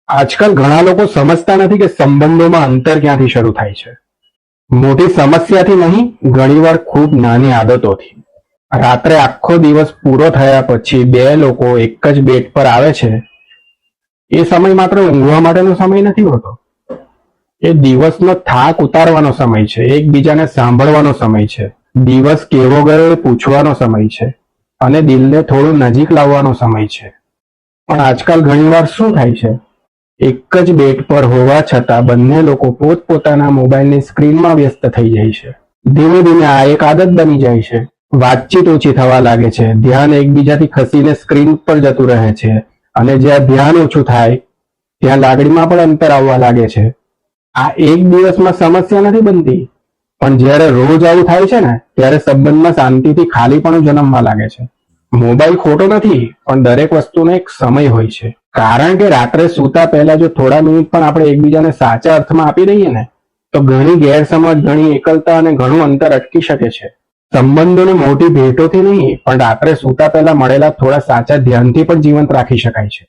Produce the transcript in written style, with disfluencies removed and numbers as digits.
આજકાલ ઘણા લોકો સમજતા નથી કે સંબંધોમાં અંતર ક્યાંથી શરૂ થાય છે. મોટી સમસ્યાથી નહીં, ઘણીવાર ખૂબ નાની આદતોથી. રાત્રે આખો દિવસ પૂરો થયા પછી બે લોકો એક જ બેડ પર આવે છે. એ સમય માત્ર ઊંઘવા માટેનો સમય નથી હોતો. એ દિવસનો થાક ઉતારવાનો સમય છે, એકબીજાને સાંભળવાનો સમય છે, દિવસ કેવો ગયો એ પૂછવાનો સમય છે અને દિલને થોડું નજીક લાવવાનો સમય છે. પણ આજકાલ ઘણીવાર શું થાય છે, એક જ બેડ પર હોવા છતાં બંને લોકો પોતપોતાના મોબાઈલની સ્ક્રીનમાં વ્યસ્ત થઈ જાય છે. ધીમે ધીમે આ એક આદત બની જાય છે. વાતચીત ઓછી થવા લાગે છે, ધ્યાન એકબીજાથી ખસીને સ્ક્રીન પર જતું રહે છે અને જ્યાં ધ્યાન ઓછું થાય ત્યાં લાગણીમાં પણ અંતર આવવા લાગે છે. આ એક દિવસમાં સમસ્યા નથી બનતી, પણ જ્યારે રોજ આવું થાય છે ને ત્યારે સંબંધમાં શાંતિથી ખાલીપણું જન્મવા લાગે છે. મોબાઈલ ખોટો નથી, પણ દરેક વસ્તુનો એક સમય હોય છે. કારણ કે રાત્રે સૂતા પહેલા જો થોડા મિનિટ પણ આપણે એકબીજાને સાચા અર્થમાં આપી દઈએ ને તો ઘણી ગેરસમજ, ઘણી એકલતા અને ઘણું અંતર અટકી શકે છે. સંબંધોને મોટી ભેટોથી નહીં, પણ રાત્રે સૂતા પહેલા મળેલા થોડા સાચા ધ્યાનથી પણ જીવંત રાખી શકાય છે.